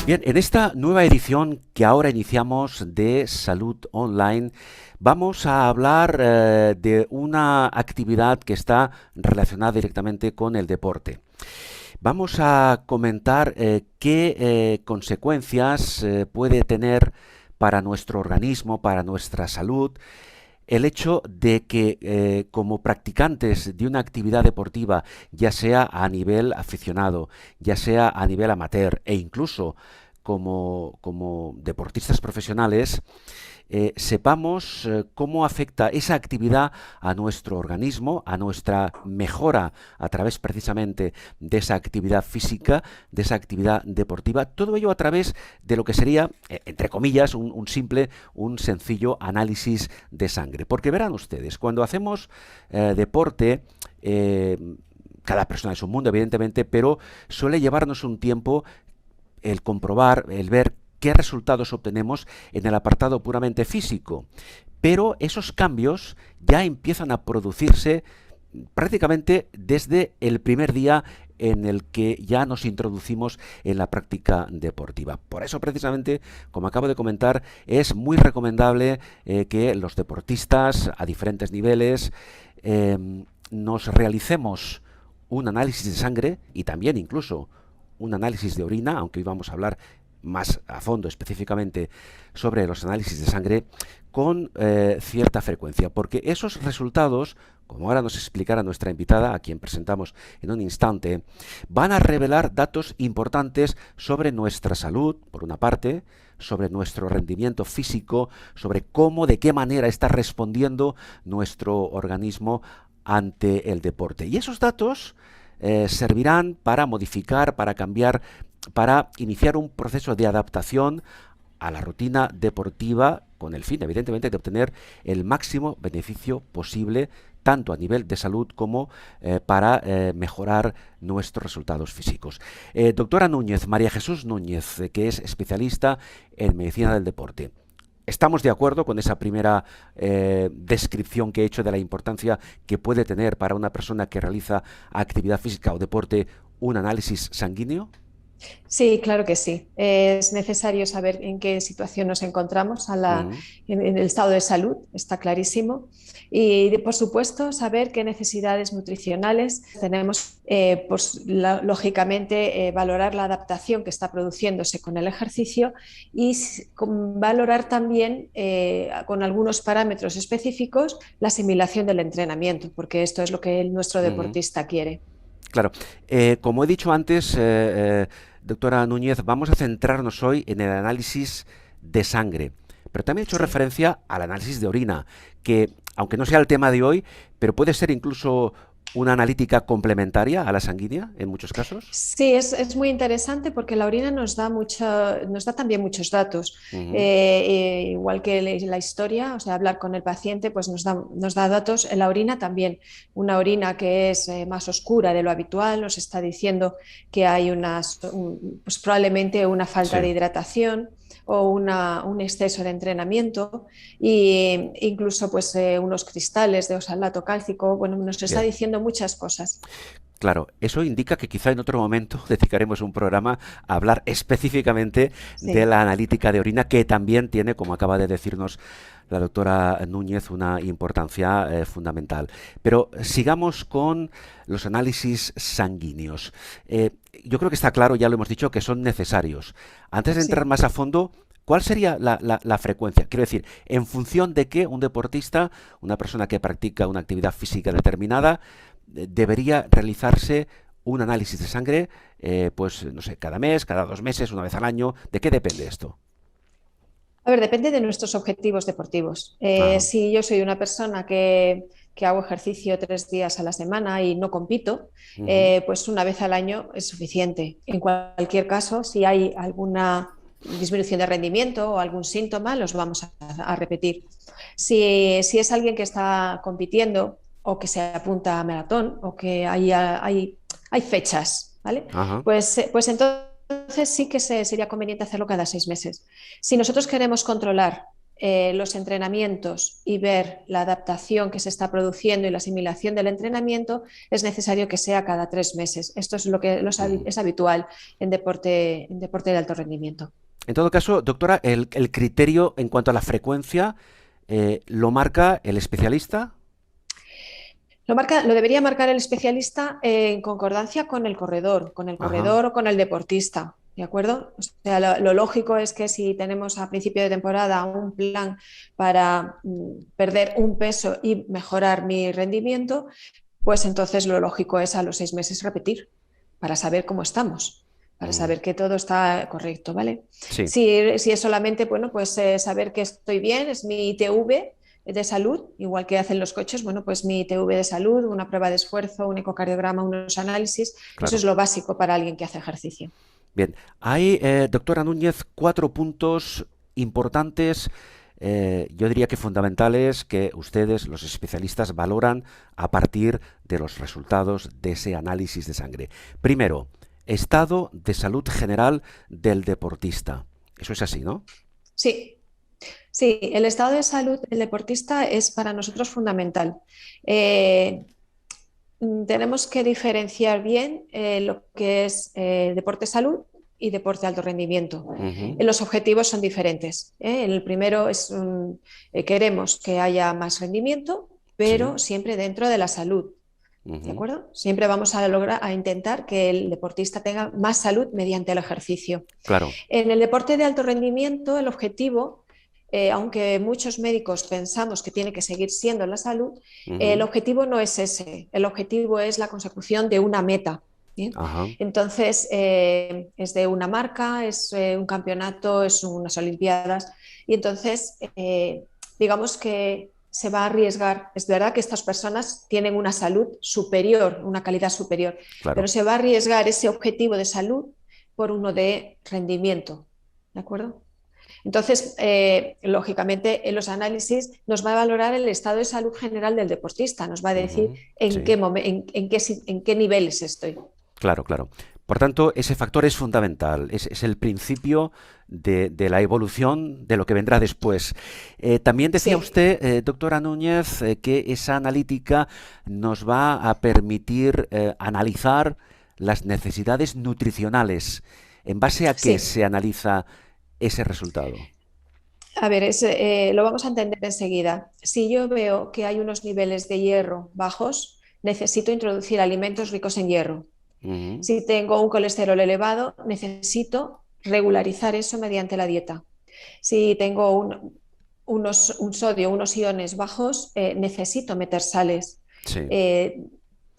Bien, en esta nueva edición que ahora iniciamos de Salud Online, vamos a hablar de una actividad que está relacionada directamente con el deporte. Vamos a comentar qué consecuencias puede tener para nuestro organismo, para nuestra salud, el hecho de que como practicantes de una actividad deportiva, ya sea a nivel aficionado, ya sea a nivel amateur e incluso como deportistas profesionales, sepamos cómo afecta esa actividad a nuestro organismo, a nuestra mejora a través precisamente de esa actividad física, de esa actividad deportiva, todo ello a través de lo que sería, entre comillas, un sencillo análisis de sangre. Porque verán ustedes, cuando hacemos deporte, cada persona es un mundo, evidentemente, pero suele llevarnos un tiempo el comprobar, el ver qué resultados obtenemos en el apartado puramente físico. Pero esos cambios ya empiezan a producirse prácticamente desde el primer día en el que ya nos introducimos en la práctica deportiva. Por eso, precisamente, como acabo de comentar, es muy recomendable que los deportistas a diferentes niveles nos realicemos un análisis de sangre y también incluso un análisis de orina, aunque hoy vamos a hablar más a fondo específicamente sobre los análisis de sangre, con cierta frecuencia, porque esos resultados, como ahora nos explicará nuestra invitada, a quien presentamos en un instante, van a revelar datos importantes sobre nuestra salud, por una parte, sobre nuestro rendimiento físico, sobre cómo, de qué manera está respondiendo nuestro organismo ante el deporte. Y esos datos servirán para modificar, para cambiar, para iniciar un proceso de adaptación a la rutina deportiva con el fin, evidentemente, de obtener el máximo beneficio posible tanto a nivel de salud como para mejorar nuestros resultados físicos. Doctora Núñez, María Jesús Núñez, que es especialista en medicina del deporte. ¿Estamos de acuerdo con esa primera descripción que he hecho de la importancia que puede tener para una persona que realiza actividad física o deporte un análisis sanguíneo? Sí, claro que sí. Es necesario saber en qué situación nos encontramos Mm, en el estado de salud, está clarísimo. Y, por supuesto, saber qué necesidades nutricionales tenemos, pues, lógicamente, valorar la adaptación que está produciéndose con el ejercicio y valorar también, con algunos parámetros específicos, la asimilación del entrenamiento, porque esto es lo que nuestro mm. deportista quiere. Claro, como he dicho antes, doctora Núñez, vamos a centrarnos hoy en el análisis de sangre, pero también he hecho Sí. referencia al análisis de orina, que aunque no sea el tema de hoy, pero puede ser incluso una analítica complementaria a la sanguínea en muchos casos. Sí, es muy interesante porque la orina nos da también muchos datos. Ujú, Igual que la historia, o sea, hablar con el paciente, pues nos da datos. En la orina también, una orina que es más oscura de lo habitual, nos está diciendo que hay pues probablemente una falta de sí, hidratación o un exceso de entrenamiento e incluso pues unos cristales de oxalato cálcico. Bueno, nos está bien. diciendo muchas cosas. Claro, eso indica que quizá en otro momento dedicaremos un programa a hablar específicamente de Sí. la analítica de orina, que también tiene, como acaba de decirnos la doctora Núñez, una importancia fundamental. Pero sigamos con los análisis sanguíneos. Yo creo que está claro, ya lo hemos dicho, que son necesarios. Antes de entrar Sí. más a fondo, ¿cuál sería la frecuencia? Quiero decir, en función de que un deportista, una persona que practica una actividad física determinada, debería realizarse un análisis de sangre, pues no sé, cada mes, cada 2 meses, una vez al año. ¿De qué depende esto? A ver, depende de nuestros objetivos deportivos. Ajá. Si yo soy una persona que hago ejercicio 3 días a la semana y no compito, Ujú. pues una vez al año es suficiente. En cualquier caso, si hay alguna disminución de rendimiento o algún síntoma, los vamos a repetir. Si es alguien que está compitiendo o que se apunta a maratón o que hay fechas, ¿vale? Ajá. Pues entonces sí que sería conveniente hacerlo cada 6 meses. Si nosotros queremos controlar los entrenamientos y ver la adaptación que se está produciendo y la asimilación del entrenamiento, es necesario que sea cada 3 meses. Esto es lo que es habitual en deporte de alto rendimiento. En todo caso, doctora, el criterio en cuanto a la frecuencia lo marca el especialista. Lo debería marcar el especialista en concordancia con el Ajá. corredor o con el deportista. ¿De acuerdo? O sea, lo lógico es que si tenemos a principio de temporada un plan para perder un peso y mejorar mi rendimiento, pues entonces lo lógico es a los 6 meses repetir para saber cómo estamos, para Mm, saber que todo está correcto, ¿vale? sí, Si es solamente, bueno, pues saber que estoy bien, es mi ITV de salud, igual que hacen los coches, bueno, pues mi ITV de salud, una prueba de esfuerzo, un ecocardiograma, unos análisis, eso es claro. lo básico para alguien que hace ejercicio. Bien, hay, doctora Núñez, 4 puntos importantes, yo diría que fundamentales, que ustedes, los especialistas, valoran a partir de los resultados de ese análisis de sangre. Primero, estado de salud general del deportista. Eso es así, ¿no? Sí, sí, el estado de salud del deportista es para nosotros fundamental. Eh, Tenemos que diferenciar bien lo que es deporte salud y deporte de alto rendimiento. Ujú, Los objetivos son diferentes. En el primero queremos que haya más rendimiento, sí, pero siempre dentro de la salud. ¿De ujú, acuerdo? Siempre vamos a lograr a intentar que el deportista tenga más salud mediante el ejercicio. claro. En el deporte de alto rendimiento, el objetivo, aunque muchos médicos pensamos que tiene que seguir siendo la salud, el Ujú, objetivo no es ese. El objetivo es la consecución de una meta. ¿Bien? ajá, Entonces, es de una marca, es un campeonato, es unas Olimpiadas. Y entonces, digamos que se va a arriesgar. Es verdad que estas personas tienen una salud superior, una calidad superior, pero claro. se va a arriesgar ese objetivo de salud por uno de rendimiento. ¿De acuerdo? Entonces, lógicamente, en los análisis nos va a valorar el estado de salud general del deportista, nos va a decir Ujú, en sí. qué, en qué niveles estoy. Claro, claro. Por tanto, ese factor es fundamental, es el principio de la evolución de lo que vendrá después. También decía Sí, usted, doctora Núñez, que esa analítica nos va a permitir analizar las necesidades nutricionales. ¿En base a qué sí. se analiza ese resultado? A ver, lo vamos a entender enseguida. Si yo veo que hay unos niveles de hierro bajos, necesito introducir alimentos ricos en hierro. Ujú, Si tengo un colesterol elevado, necesito regularizar eso mediante la dieta. Si tengo un sodio, unos iones bajos, necesito meter sales. sí, Eh,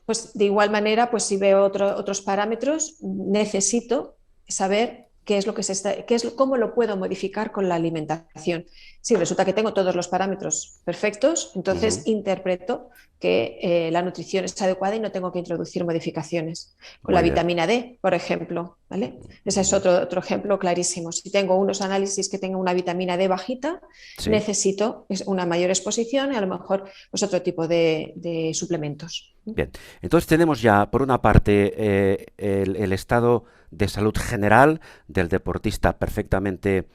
pues de igual manera, pues si veo otros parámetros, necesito saber qué es lo que se está, cómo lo puedo modificar con la alimentación. Si resulta que tengo todos los parámetros perfectos, entonces ujú, interpreto que la nutrición es adecuada y no tengo que introducir modificaciones. Con la muy bien. vitamina D, por ejemplo, ¿vale? Ese es Ujú, otro ejemplo clarísimo. Si tengo unos análisis que tengan una vitamina D bajita, sí. necesito una mayor exposición y a lo mejor pues otro tipo de suplementos. Bien, entonces tenemos ya, por una parte, el estado de salud general del deportista perfectamente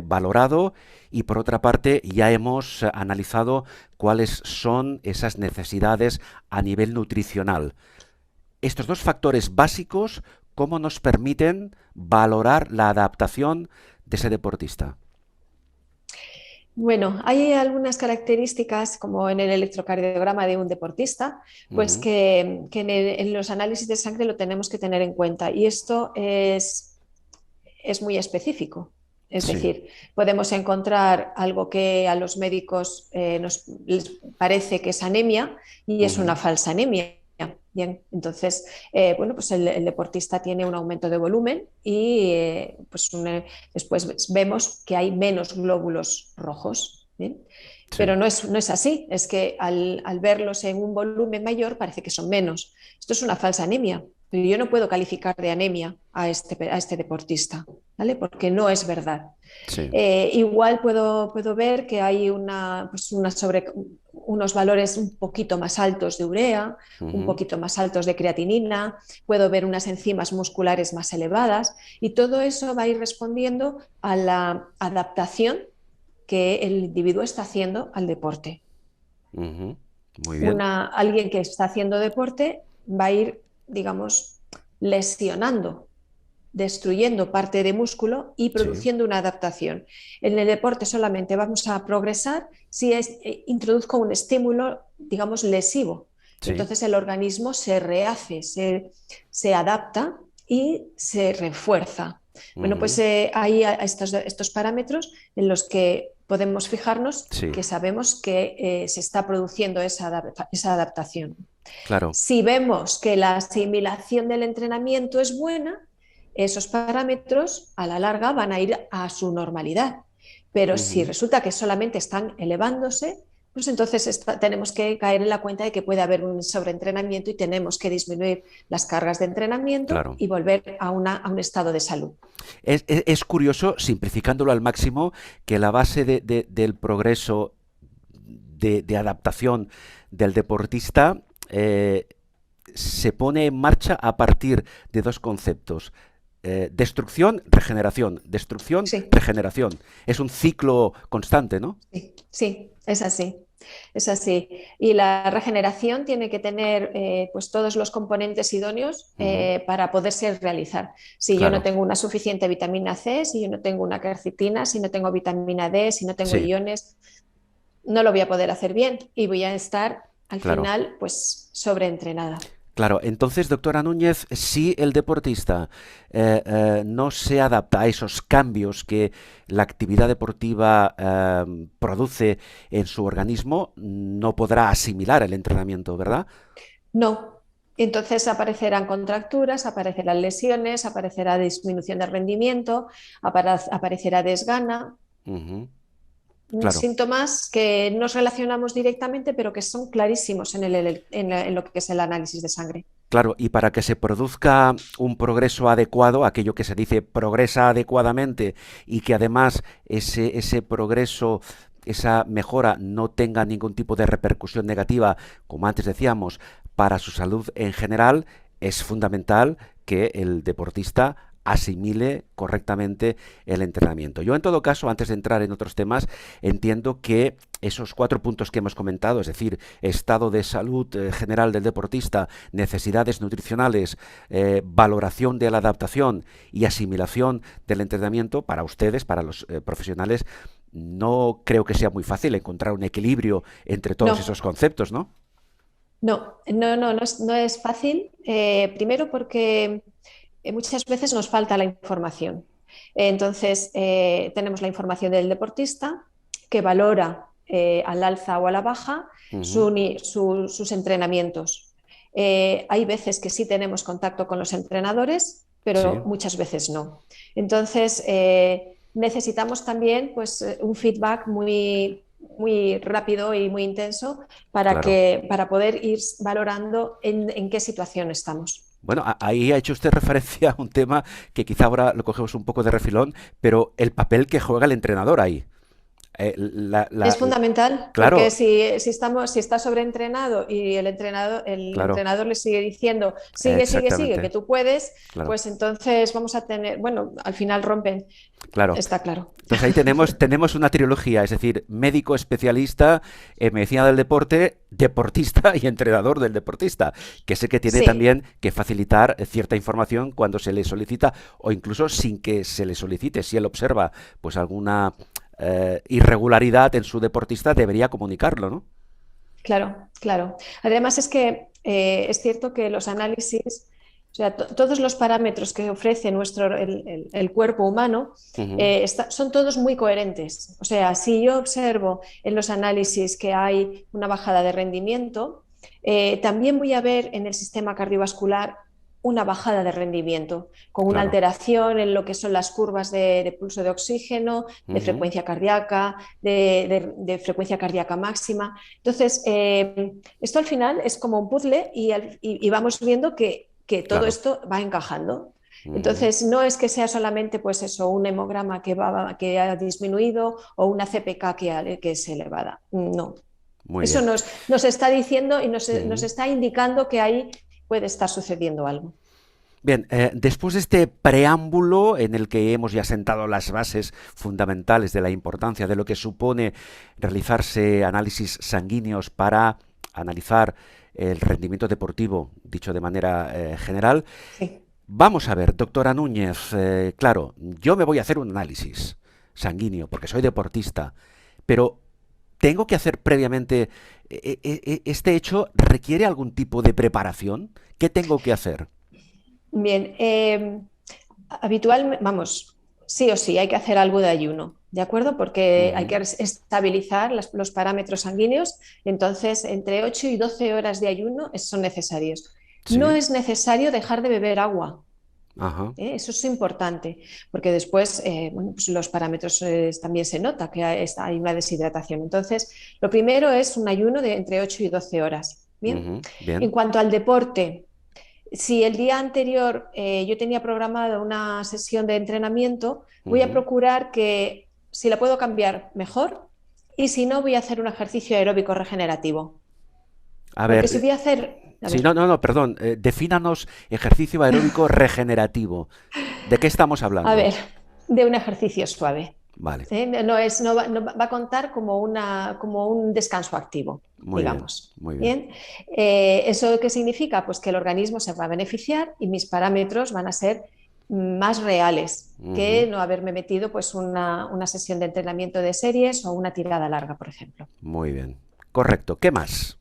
valorado y, por otra parte, ya hemos analizado cuáles son esas necesidades a nivel nutricional. Estos dos factores básicos, ¿cómo nos permiten valorar la adaptación de ese deportista? Bueno, hay algunas características, como en el electrocardiograma de un deportista, pues Ujú, que en los análisis de sangre lo tenemos que tener en cuenta. Y esto es muy específico. Es sí. decir, podemos encontrar algo que a los médicos les parece que es anemia y es una Ujú, falsa anemia. Bien, entonces, bueno, pues el deportista tiene un aumento de volumen y después vemos que hay menos glóbulos rojos. ¿Bien? sí. Pero no es así, es que al verlos en un volumen mayor parece que son menos. Esto es una falsa anemia, pero yo no puedo calificar de anemia a este deportista, ¿vale? Porque no es verdad. Sí. Igual puedo ver que hay unos valores un poquito más altos de urea, un Ujú, poquito más altos de creatinina, puedo ver unas enzimas musculares más elevadas y todo eso va a ir respondiendo a la adaptación que el individuo está haciendo al deporte. Ujú. Muy bien. Alguien que está haciendo deporte va a ir, digamos, lesionando, destruyendo parte de músculo y Sí, produciendo una adaptación. En el deporte solamente vamos a progresar si introduzco un estímulo, digamos, lesivo. sí. Entonces el organismo se rehace, se adapta y se refuerza. Bueno, pues Ujú. hay estos parámetros en los que podemos fijarnos Sí, que sabemos que se está produciendo esa adaptación. claro. Si vemos que la asimilación del entrenamiento es buena, esos parámetros a la larga van a ir a su normalidad. Pero si Ujú. resulta que solamente están elevándose, pues entonces tenemos que caer en la cuenta de que puede haber un sobreentrenamiento y tenemos que disminuir las cargas de entrenamiento Claro. y volver a un estado de salud. Es curioso, simplificándolo al máximo, que la base del progreso de adaptación del deportista se pone en marcha a partir de dos conceptos. Destrucción, regeneración. Destrucción, Sí, regeneración. Es un ciclo constante, ¿no? sí, sí, es así. Es así. Y la regeneración tiene que tener pues todos los componentes idóneos Ujú. para poderse realizar. Si yo no Claro. tengo una suficiente vitamina C, si yo no tengo una quercetina, si no tengo vitamina D, si no tengo Sí, iones, no lo voy a poder hacer bien y voy a estar al claro. final pues sobreentrenada. Claro, entonces, doctora Núñez, si el deportista no se adapta a esos cambios que la actividad deportiva produce en su organismo, no podrá asimilar el entrenamiento, ¿verdad? No. Entonces aparecerán contracturas, aparecerán lesiones, aparecerá disminución de rendimiento, aparecerá desgana, Ujú. Claro, síntomas que nos relacionamos directamente, pero que son clarísimos en lo que es el análisis de sangre. claro, y para que se produzca un progreso adecuado, aquello que se dice progresa adecuadamente y que además ese progreso, esa mejora no tenga ningún tipo de repercusión negativa, como antes decíamos, para su salud en general, es fundamental que el deportista asimile correctamente el entrenamiento. Yo en todo caso, antes de entrar en otros temas, entiendo que esos cuatro puntos que hemos comentado, es decir, estado de salud general del deportista, necesidades nutricionales, valoración de la adaptación y asimilación del entrenamiento, para ustedes, para los profesionales, no creo que sea muy fácil encontrar un equilibrio entre todos No, esos conceptos, ¿no? no es fácil. Primero porque muchas veces nos falta la información. Entonces, tenemos la información del deportista que valora al alza o a la baja Ujú. sus entrenamientos. Hay veces que sí tenemos contacto con los entrenadores, pero Sí, muchas veces no. Entonces, necesitamos también pues, un feedback muy rápido y muy intenso claro. para poder ir valorando en qué situación estamos. Bueno, ahí ha hecho usted referencia a un tema que quizá ahora lo cogemos un poco de refilón, pero el papel que juega el entrenador ahí. Es fundamental porque Claro, si está sobreentrenado y el claro, entrenador le sigue diciendo sigue, que exactamente, tú puedes, claro, pues entonces vamos a tener, bueno, al final rompen, claro. está claro. Entonces ahí tenemos una trilogía, es decir, médico especialista en medicina del deporte, deportista y entrenador del deportista, que sé que tiene Sí, también que facilitar cierta información cuando se le solicita o incluso sin que se le solicite. Si él observa pues alguna irregularidad en su deportista, debería comunicarlo, ¿no? claro, claro. Además es que es cierto que los análisis, o sea, todos los parámetros que ofrece el cuerpo humano Ujú. son todos muy coherentes. O sea, si yo observo en los análisis que hay una bajada de rendimiento, también voy a ver en el sistema cardiovascular una bajada de rendimiento, con una Claro. alteración en lo que son las curvas de pulso de oxígeno, de Ujú. frecuencia cardíaca, de frecuencia cardíaca máxima. Entonces, esto al final es como un puzzle y vamos viendo que todo Claro. esto va encajando. Ujú. Entonces, no es que sea solamente pues eso, un hemograma que ha disminuido o una CPK que es elevada. No. Muy Eso bien. nos está diciendo y nos Ujú. está indicando que ahí puede estar sucediendo algo. Bien, después de este preámbulo en el que hemos ya sentado las bases fundamentales de la importancia de lo que supone realizarse análisis sanguíneos para analizar el rendimiento deportivo, dicho de manera general, Sí. vamos a ver, doctora Núñez, claro, yo me voy a hacer un análisis sanguíneo porque soy deportista, pero ¿tengo que hacer previamente este hecho? ¿Requiere algún tipo de preparación? ¿Qué tengo que hacer? Bien, habitualmente, vamos, sí o sí hay que hacer algo de ayuno, ¿de acuerdo? Porque hay Ujú. que estabilizar los parámetros sanguíneos, entonces entre 8 y 12 horas de ayuno son necesarios. No Sí, es necesario dejar de beber agua. ajá, Eso es importante, porque después bueno, pues los parámetros también se nota que hay una deshidratación. Entonces, lo primero es un ayuno de entre 8 y 12 horas. Bien. ujú, En bien, cuanto al deporte, si el día anterior yo tenía programado una sesión de entrenamiento, voy a ujú. procurar que si la puedo cambiar, mejor. Y si no, voy a hacer un ejercicio aeróbico regenerativo. A Porque ver, si voy a hacer, a sí, ver, no, perdón, defínanos ejercicio aeróbico regenerativo. ¿De qué estamos a hablando? ver, de un ejercicio suave. Vale, No va a contar como un descanso activo, muy bien, digamos. muy bien. Bien, ¿eso qué significa? Pues que el organismo se va a beneficiar y mis parámetros van a ser más reales que Ujú, no haberme metido pues una sesión de entrenamiento de series o una tirada larga, por ejemplo. muy bien. Correcto. ¿Qué más?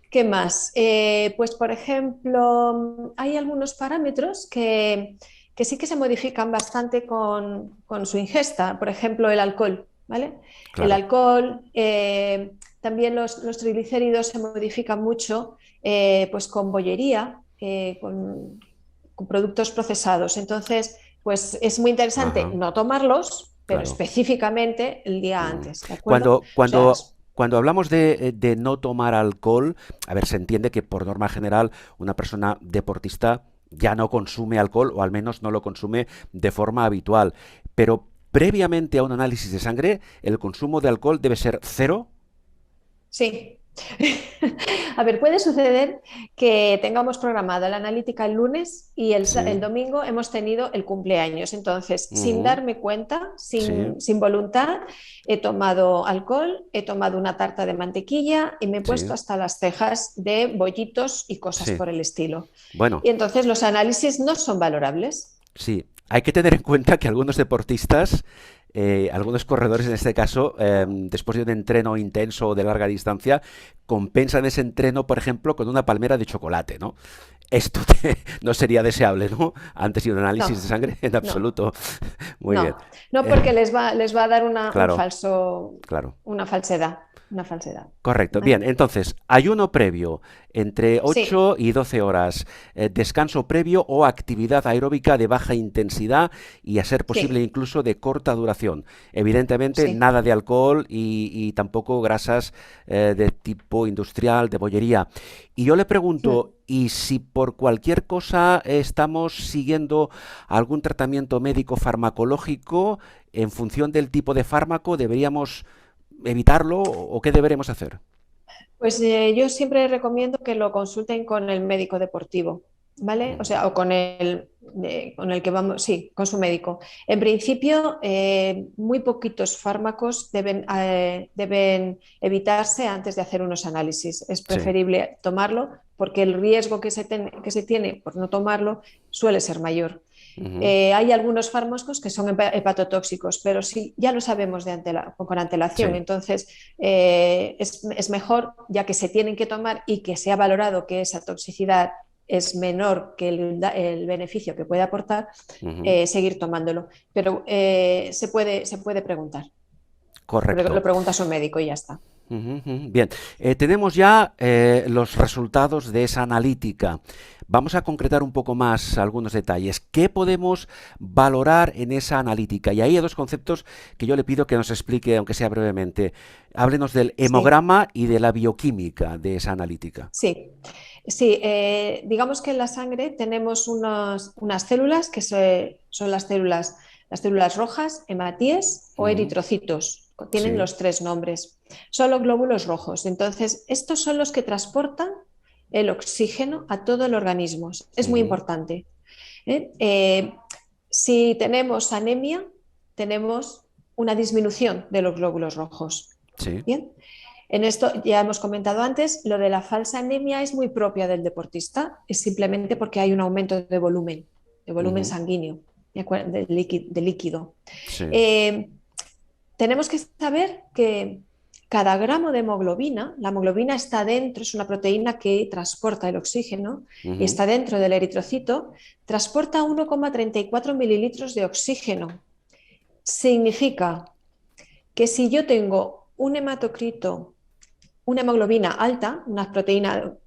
¿Qué más? Pues, por ejemplo, hay algunos parámetros que sí que se modifican bastante con su ingesta. Por ejemplo, el alcohol, ¿vale? El Claro. alcohol, también los triglicéridos se modifican mucho pues con bollería, con productos procesados. Entonces, pues es muy interesante Ajá, no tomarlos, pero claro. específicamente el día Ujú. antes, ¿de acuerdo? O Cuando, sea, cuando, cuando hablamos de no tomar alcohol, a ver, se entiende que por norma general una persona deportista ya no consume alcohol o al menos no lo consume de forma habitual. Pero previamente a un análisis de sangre, el consumo de alcohol debe ser cero. sí. A ver, puede suceder que tengamos programada la analítica el lunes y el Sí. domingo hemos tenido el cumpleaños. Entonces, sin Ujú, darme cuenta, sí, sin voluntad, he tomado alcohol, he tomado una tarta de mantequilla y me he puesto sí, hasta las cejas de bollitos y cosas sí. por el estilo. Bueno, Y entonces los análisis no son valorables. sí, hay que tener en cuenta que algunos deportistas, algunos corredores en este caso, después de un entreno intenso o de larga distancia, compensan ese entreno, por ejemplo, con una palmera de chocolate, ¿no? Esto no sería deseable, ¿no? Antes de un análisis de No, sangre, en no. absoluto. Muy bien. No Eh, porque les va a dar claro, claro. una falsedad, una falsedad. Correcto. Bien, ¿Vale? entonces, ayuno previo entre Sí, 8 y 12 horas, descanso previo o actividad aeróbica de baja intensidad y a ser posible sí, incluso de corta duración. Evidentemente, sí. nada de alcohol y tampoco grasas de tipo industrial, de bollería. Y yo le pregunto, ¿y si por cualquier cosa estamos siguiendo algún tratamiento médico farmacológico en función del tipo de fármaco, deberíamos evitarlo o qué deberemos hacer? Pues yo siempre recomiendo que lo consulten con el médico deportivo, ¿vale? O Ujú. sea, o con el que vamos, sí, con su médico. En principio, muy poquitos fármacos deben evitarse antes de hacer unos análisis. Es Sí. preferible tomarlo porque el riesgo que se tiene por no tomarlo suele ser mayor. Ujú. Hay algunos fármacos que son hepatotóxicos, pero sí, ya lo sabemos con antelación. Sí. Entonces, es mejor, ya que se tienen que tomar y que se ha valorado que esa toxicidad es menor que el beneficio que puede aportar, Ujú. seguir tomándolo. Pero se puede preguntar. Lo Correcto. pregunta a su médico y ya está. Ujú, ujú. Bien, tenemos ya los resultados de esa analítica. Vamos a concretar un poco más algunos detalles. ¿Qué podemos valorar en esa analítica? Y ahí hay dos conceptos que yo le pido que nos explique, aunque sea brevemente. Háblenos del Sí, hemograma y de la bioquímica de esa analítica. sí. Sí, digamos que en la sangre tenemos unas células que son las células rojas, hematíes o Ujú. eritrocitos. Tienen Sí. los tres nombres. Son los glóbulos rojos. Entonces, estos son los que transportan el oxígeno a todo el organismo. Es muy Ujú. importante. ¿eh? Si tenemos anemia, tenemos una disminución de los glóbulos rojos. Sí. Bien, en esto ya hemos comentado antes, lo de la falsa anemia es muy propia del deportista, es simplemente porque hay un aumento de volumen Ujú. sanguíneo, de líquido. Sí. Eh, tenemos que saber que cada gramo de hemoglobina, la hemoglobina está dentro, es una proteína que transporta el oxígeno y Ujú. está dentro del eritrocito, transporta 1,34 mililitros de oxígeno. Significa que si yo tengo un hematocrito, una hemoglobina alta,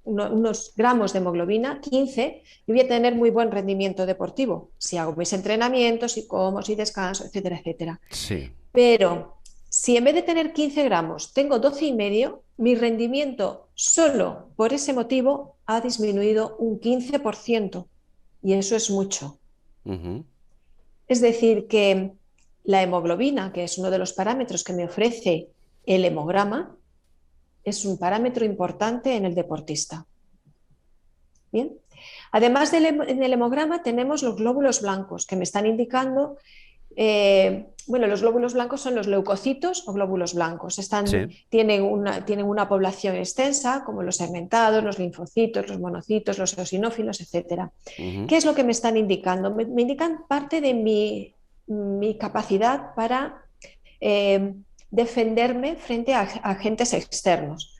unos gramos de hemoglobina, 15, yo voy a tener muy buen rendimiento deportivo, si hago mis entrenamientos, si como, si descanso, etcétera, etcétera. Sí. Pero si en vez de tener 15 gramos tengo 12,5, mi rendimiento solo por ese motivo ha disminuido un 15%, y eso es mucho. Ujú. Es decir, que la hemoglobina, que es uno de los parámetros que me ofrece el hemograma, es un parámetro importante en el deportista. Bien. Además en el hemograma tenemos los glóbulos blancos que me están indicando, bueno, los glóbulos blancos son los leucocitos o glóbulos blancos. Sí. Tienen una población extensa, como los segmentados, los linfocitos, los monocitos, los eosinófilos, etcétera. Ujú. ¿Qué es lo que me están indicando? Me indican parte de mi capacidad para defenderme frente a agentes externos.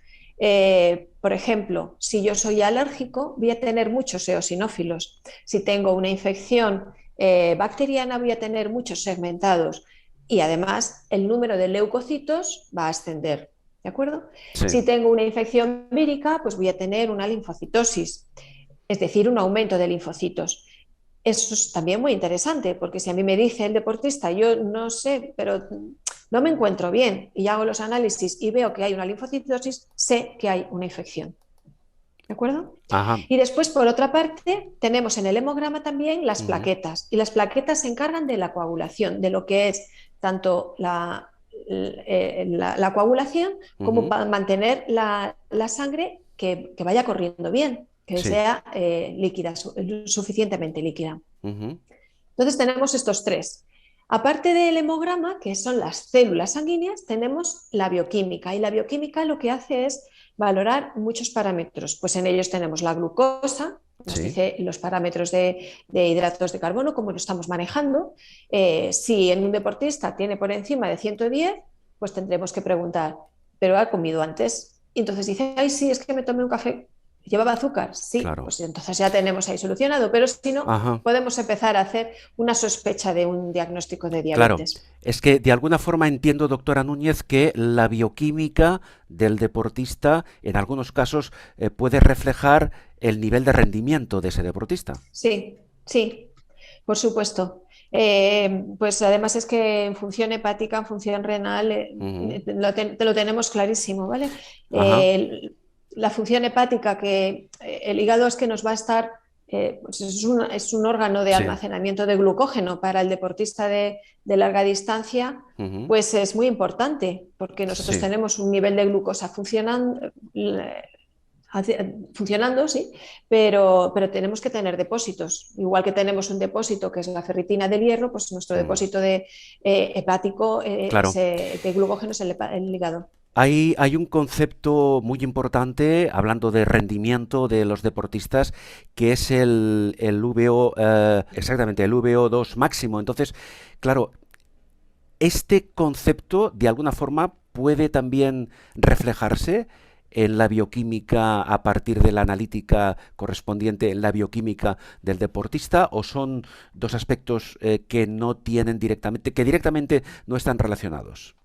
Por ejemplo, si yo soy alérgico, voy a tener muchos eosinófilos. Si tengo una infección bacteriana, voy a tener muchos segmentados. Y además, el número de leucocitos va a ascender. ¿De acuerdo? Sí. Si tengo una infección vírica, pues voy a tener una linfocitosis, es decir, un aumento de linfocitos. Eso es también muy interesante, porque si a mí me dice el deportista, yo no sé, pero no me encuentro bien, y hago los análisis y veo que hay una linfocitosis, sé que hay una infección. ¿De acuerdo? Ajá. Y después, por otra parte, tenemos en el hemograma también las Ujú. plaquetas. Y las plaquetas se encargan de la coagulación, de lo que es tanto la coagulación como Ujú. para mantener la sangre que vaya corriendo bien, que Sí. sea líquida, suficientemente líquida. Ujú. Entonces tenemos estos tres. Aparte del hemograma, que son las células sanguíneas, tenemos la bioquímica. Y la bioquímica lo que hace es valorar muchos parámetros. Pues en ellos tenemos la glucosa, nos Sí. dice los parámetros de hidratos de carbono, cómo lo estamos manejando. Si en un deportista tiene por encima de 110, pues tendremos que preguntar, ¿pero ha comido antes? Y entonces dice, ay, sí, es que me tomé un café. ¿Llevaba azúcar? Sí, Claro. pues entonces ya tenemos ahí solucionado. Pero si no, Ajá. podemos empezar a hacer una sospecha de un diagnóstico de Claro. diabetes. Es que de alguna forma entiendo, doctora Núñez, que la bioquímica del deportista en algunos casos puede reflejar el nivel de rendimiento de ese deportista. Sí, sí, por supuesto. Pues además es que en función hepática, en función renal, Ujú. te lo tenemos clarísimo, ¿vale? Ajá. Eh, la función hepática, que el hígado es que nos va a estar, pues es un órgano de Sí. almacenamiento de glucógeno para el deportista de larga distancia, Ujú. pues es muy importante, porque nosotros Sí. tenemos un nivel de glucosa funcionando, sí, pero tenemos que tener depósitos. Igual que tenemos un depósito que es la ferritina del hierro, pues nuestro Mm. depósito hepático, Claro. de glucógeno es el hígado. Hay un concepto muy importante, hablando de rendimiento de los deportistas, que es el VO, exactamente, el VO2 máximo. Entonces, claro, este concepto de alguna forma puede también reflejarse en la bioquímica a partir de la analítica correspondiente en la bioquímica del deportista, o son dos aspectos que no tienen directamente, que directamente no están relacionados.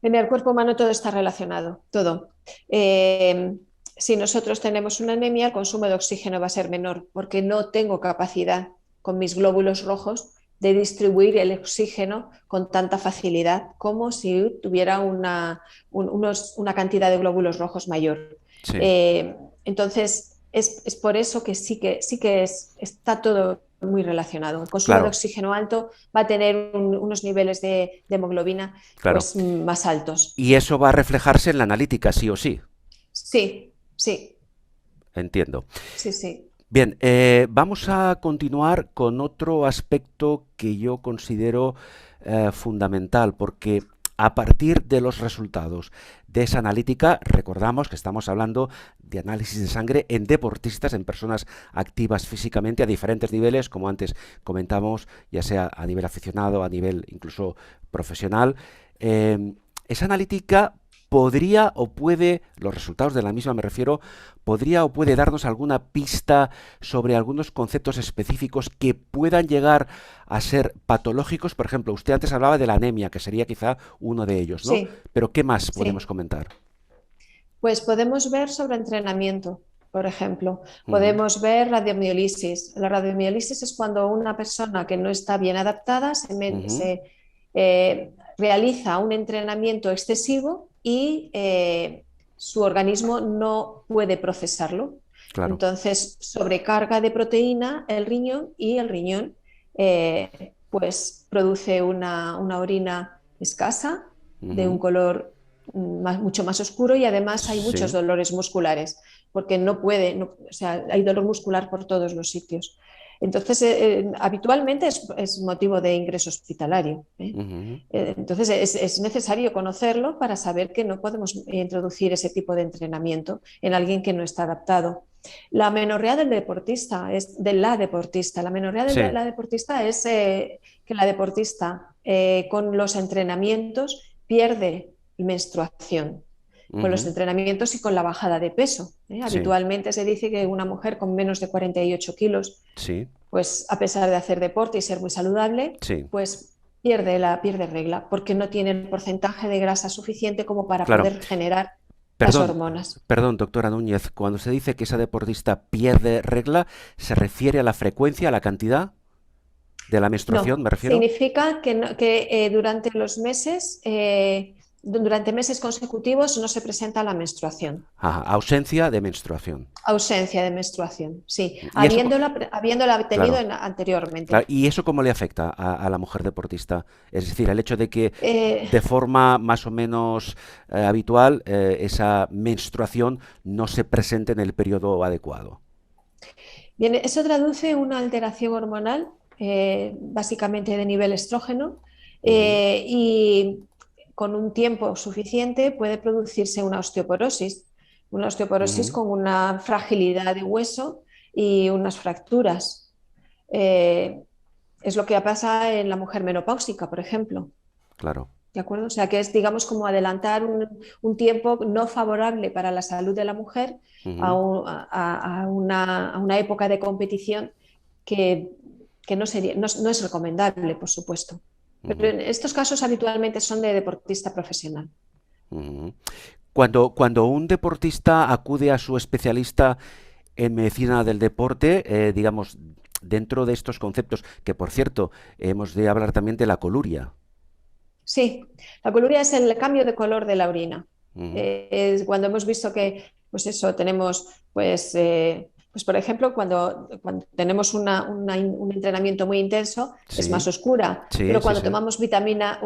En el cuerpo humano todo está relacionado, todo. Eh, si nosotros tenemos una anemia, el consumo de oxígeno va a ser menor, porque no tengo capacidad con mis glóbulos rojos de distribuir el oxígeno con tanta facilidad como si tuviera una cantidad de glóbulos rojos mayor. Sí, Eh, entonces, es por eso que está todo muy relacionado. El consumo de claro, oxígeno alto va a tener unos niveles de hemoglobina claro. pues más altos. Y eso va a reflejarse en la analítica, sí o sí. Sí, sí, Entiendo. sí, sí. Bien, vamos a continuar con otro aspecto que yo considero fundamental, porque a partir de los resultados de esa analítica, recordamos que estamos hablando de análisis de sangre en deportistas, en personas activas físicamente a diferentes niveles, como antes comentamos, ya sea a nivel aficionado, a nivel incluso profesional. Esa analítica podría o puede, los resultados de la misma me refiero, podría o puede darnos alguna pista sobre algunos conceptos específicos que puedan llegar a ser patológicos. Por ejemplo, usted antes hablaba de la anemia, que sería quizá uno de ellos, ¿no? Sí, Pero ¿qué más podemos sí. comentar? Pues podemos ver sobre entrenamiento, por ejemplo. Ujú, Podemos ver radiomiolisis. La radiomiolisis es cuando una persona que no está bien adaptada ujú, realiza un entrenamiento excesivo y su organismo no puede procesarlo. claro. Entonces, sobrecarga de proteína el riñón y el riñón pues produce una orina escasa de un Ujú, color mucho más oscuro y además hay muchos sí, dolores musculares porque no puede, no, o sea, hay dolor muscular por todos los sitios. Entonces, habitualmente es motivo de ingreso hospitalario. ujú, Entonces, es necesario conocerlo para saber que no podemos introducir ese tipo de entrenamiento en alguien que no está adaptado. La amenorrea del deportista es de la deportista. La amenorrea de sí, la deportista es que la deportista con los entrenamientos pierde menstruación con los ujú, entrenamientos y con la bajada de peso. sí, Habitualmente se dice que una mujer con menos de 48 kilos, sí, pues a pesar de hacer deporte y ser muy saludable, sí, pues pierde regla porque no tiene el porcentaje de grasa suficiente como para claro. poder generar las Perdón, hormonas. perdón, doctora Núñez, cuando se dice que esa deportista pierde regla, ¿se refiere a la frecuencia, a la cantidad de la menstruación, me No, refiero? significa que, durante los meses, durante meses consecutivos no se presenta la menstruación. Ajá, ausencia de menstruación. Ausencia de menstruación, sí, Y eso, habiéndola tenido claro, anteriormente. claro, ¿y eso cómo le afecta a la mujer deportista? Es decir, el hecho de que Eh, de forma más o menos habitual esa menstruación no se presente en el periodo adecuado. Bien, eso traduce una alteración hormonal, básicamente de nivel estrógeno, Ujú, y con un tiempo suficiente puede producirse una osteoporosis ujú, con una fragilidad de hueso y unas fracturas. Eh, es lo que pasa en la mujer menopáusica, por ejemplo. claro. ¿De acuerdo? O sea, que es, digamos, como adelantar un tiempo no favorable para la salud de la mujer Ujú, a una época de competición que, que no, sería, no, no, es recomendable, por supuesto. Pero ujú, en estos casos habitualmente son de deportista profesional. ujú. Cuando un deportista acude a su especialista en medicina del deporte, digamos, dentro de estos conceptos, que por cierto, hemos de hablar también de la coluria. Sí, la coluria es el cambio de color de la orina. Ujú, Es cuando hemos visto que, pues eso, tenemos, pues por ejemplo, cuando tenemos un entrenamiento muy intenso, es más sí, oscura, sí, pero sí, cuando sí. tomamos vitamina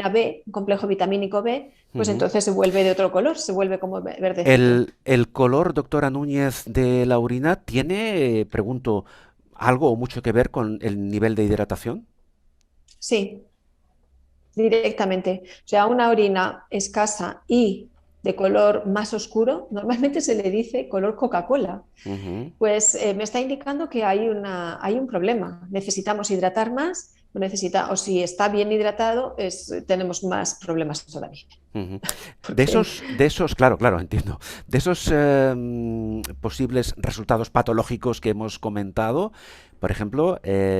B, un complejo vitamínico B, pues Ujú. entonces se vuelve de otro color, se vuelve como verdecito. El color, doctora Núñez, de la orina tiene, pregunto, algo o mucho que ver con el nivel de hidratación. Sí, directamente. O sea, una orina escasa y de color más oscuro, normalmente se le dice color Coca-Cola. Ujú, Pues me está indicando que hay un problema. Necesitamos hidratar más, o si está bien hidratado, tenemos más problemas todavía. ujú. Porque De esos, claro, claro, entiendo. De esos posibles resultados patológicos que hemos comentado, por ejemplo,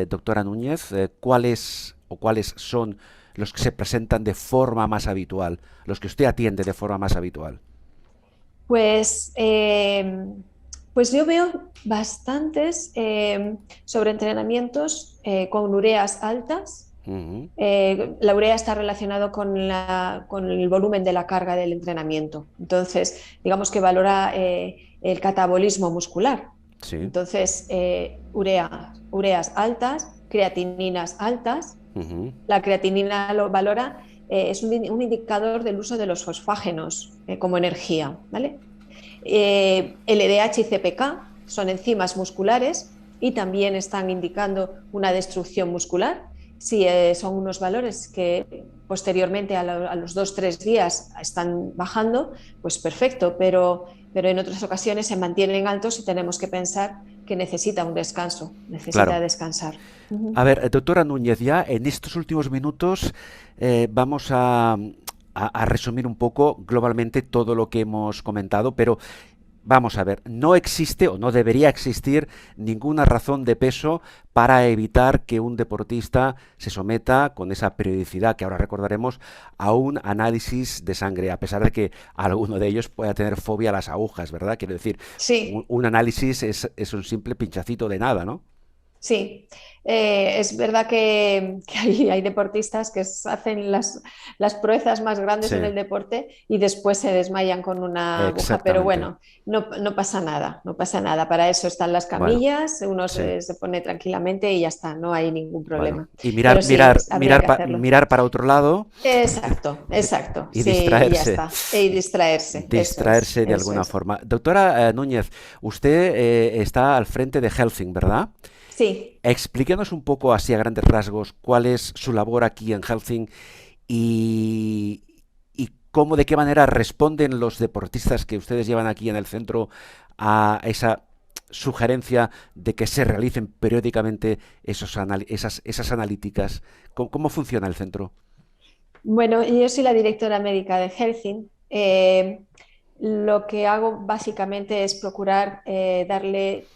doctora Núñez, ¿cuáles o cuáles son los que se presentan de forma más habitual, los que usted atiende de forma más habitual? Pues, pues yo veo bastantes sobreentrenamientos con ureas altas. Ujú, La urea está relacionado con el volumen de la carga del entrenamiento. Entonces, digamos que valora el catabolismo muscular. sí. Entonces, ureas altas, creatininas altas. Ujú, La creatinina lo valora, es un indicador del uso de los fosfágenos como energía, ¿vale? LDH y CPK. son enzimas musculares y también están indicando una destrucción muscular. Si son unos valores que posteriormente a los 2-3 días están bajando, pues perfecto, pero en otras ocasiones se mantienen altos y tenemos que pensar que necesita un descanso, necesita Claro. descansar. A ver, doctora Núñez, ya en estos últimos minutos vamos a resumir un poco globalmente todo lo que hemos comentado, pero vamos a ver, no existe o no debería existir ninguna razón de peso para evitar que un deportista se someta con esa periodicidad que ahora recordaremos a un análisis de sangre, a pesar de que alguno de ellos pueda tener fobia a las agujas, ¿verdad? Quiero decir, Sí, un análisis es un simple pinchacito de nada, ¿no? sí, es verdad que hay deportistas que hacen las proezas más grandes en Sí, el deporte y después se desmayan con una aguja, pero exactamente. bueno, no pasa nada, no pasa nada. Para eso están las Bueno, camillas, uno sí. se pone tranquilamente y ya está, no hay ningún Bueno, problema. y Pero sí, habría que hacerlo. mirar para otro lado Exacto, exacto, y sí, y ya distraerse, está. Y distraerse, distraerse de eso alguna es. forma. Doctora Núñez, usted está al frente de Helsing, ¿verdad? Sí. Explíquenos un poco, así a grandes rasgos, cuál es su labor aquí en Helsing y, y cómo, de qué manera responden los deportistas que ustedes llevan aquí en el centro a esa sugerencia de que se realicen periódicamente esas analíticas. ¿Cómo funciona el centro? Bueno, yo soy la directora médica de Helsing. Lo que hago básicamente es procurar darle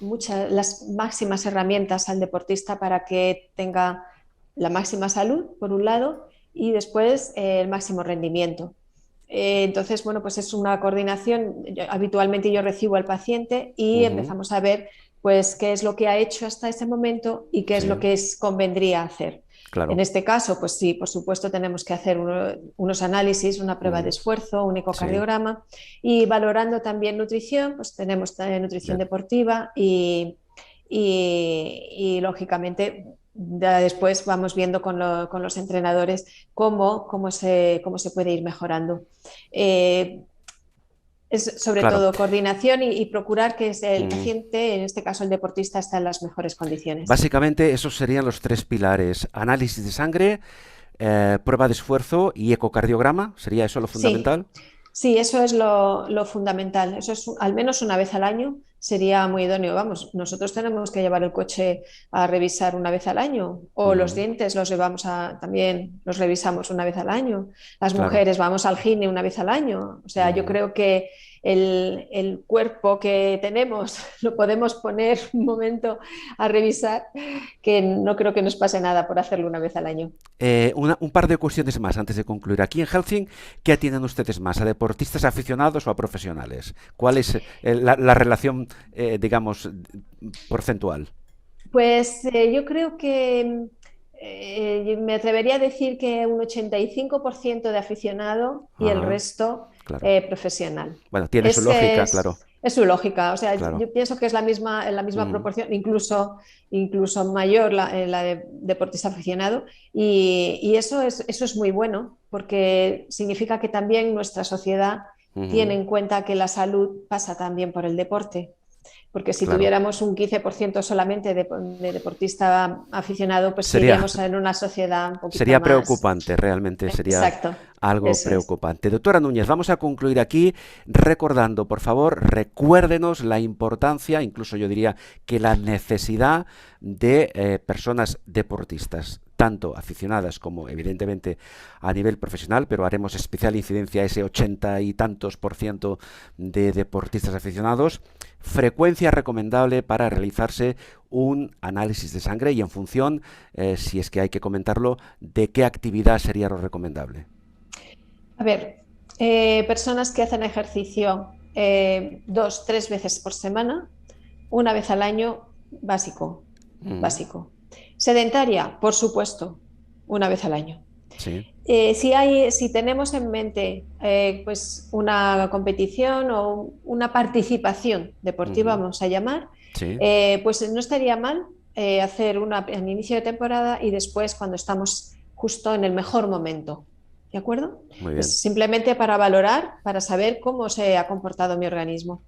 las máximas herramientas al deportista para que tenga la máxima salud, por un lado, y después el máximo rendimiento. Entonces, bueno, pues es una coordinación. Habitualmente yo recibo al paciente y Ujú, empezamos a ver pues qué es lo que ha hecho hasta ese momento y qué es lo sí, que convendría hacer. En claro. este caso, pues sí, por supuesto tenemos que hacer unos análisis, una prueba de Ujú, esfuerzo, un sí, ecocardiograma y valorando también nutrición, pues tenemos también nutrición bien. deportiva y lógicamente ya después vamos viendo con los entrenadores cómo se puede ir mejorando. Eh, es sobre Claro. todo coordinación y procurar que el Ujú. paciente, en este caso el deportista, esté en las mejores condiciones. Básicamente esos serían los tres pilares. Análisis de sangre, prueba de esfuerzo y ecocardiograma. ¿Sería eso lo Sí, fundamental? sí, eso es lo fundamental. Eso es al menos una vez al año sería muy idóneo. Vamos, nosotros tenemos que llevar el coche a revisar una vez al año o los Ujú, dientes los llevamos también los revisamos una vez al año. Las claro. mujeres vamos al gine una vez al año. O sea, yo Ujú. creo que el cuerpo que tenemos lo podemos poner un momento a revisar, que no creo que nos pase nada por hacerlo una vez al año. Un par de cuestiones más antes de concluir. Aquí en Helsing, ¿qué atienden ustedes más? ¿A deportistas aficionados o a profesionales? ¿Cuál es la relación, digamos, porcentual? Pues yo creo que me atrevería a decir que un 85% de aficionado y el Ajá, resto claro. profesional. Bueno, tiene su lógica, claro, Es su lógica, o sea, claro. yo pienso que es en la misma Ujú, proporción, incluso mayor la de deportista aficionado, y eso es muy bueno, porque significa que también nuestra sociedad tiene ujú, en cuenta que la salud pasa también por el deporte porque si claro. tuviéramos un 15% solamente de deportista aficionado, pues Sería, seguiríamos en una sociedad un poquito sería más. preocupante, realmente sería Exacto, algo eso es. preocupante. Doctora Núñez, vamos a concluir aquí recordando, por favor, recuérdenos la importancia, incluso yo diría que la necesidad de personas deportistas, tanto aficionadas como evidentemente a nivel profesional, pero haremos especial incidencia a ese 80 y tantos por ciento de deportistas aficionados, frecuencia recomendable para realizarse un análisis de sangre y en función, si es que hay que comentarlo, de qué actividad sería lo recomendable. A ver, personas que hacen ejercicio 2, 3 veces por semana, una vez al año, básico, Mm, básico. Sedentaria, por supuesto, una vez al año. sí. Si tenemos en mente pues una competición o una participación deportiva, Ujú, vamos a llamar, sí. pues no estaría mal hacer una en inicio de temporada y después cuando estamos justo en el mejor momento. ¿De acuerdo? Muy bien. Es simplemente para valorar, para saber cómo se ha comportado mi organismo.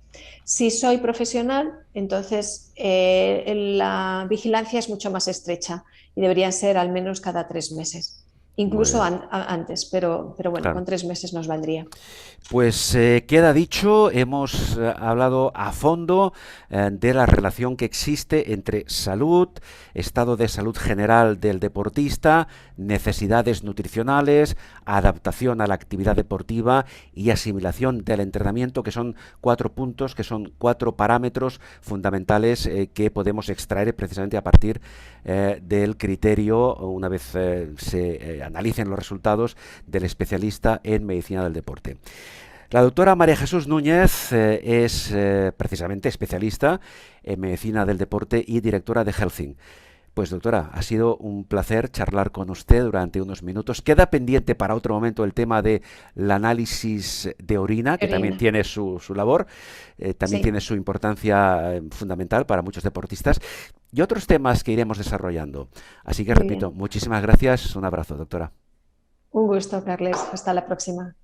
Si soy profesional, entonces la vigilancia es mucho más estrecha y deberían ser al menos cada 3 meses, Muy incluso bien. antes, pero bueno, Claro. con 3 meses nos valdría. Pues queda dicho, hemos hablado a fondo de la relación que existe entre salud, estado de salud general del deportista, necesidades nutricionales, adaptación a la actividad deportiva y asimilación del entrenamiento, que son 4 puntos, que son 4 parámetros fundamentales que podemos extraer precisamente a partir del criterio, una vez se analicen los resultados del especialista en medicina del deporte. La doctora María Jesús Núñez es precisamente especialista en medicina del deporte y directora de Healthing. Pues doctora, ha sido un placer charlar con usted durante unos minutos. Queda pendiente para otro momento el tema del análisis de orina, que también Orina. tiene su labor, también tiene Sí, su importancia fundamental para muchos deportistas y otros temas que iremos desarrollando. Así que muy repito, bien. muchísimas gracias. Un abrazo, doctora. Un gusto, Carles. Hasta la próxima.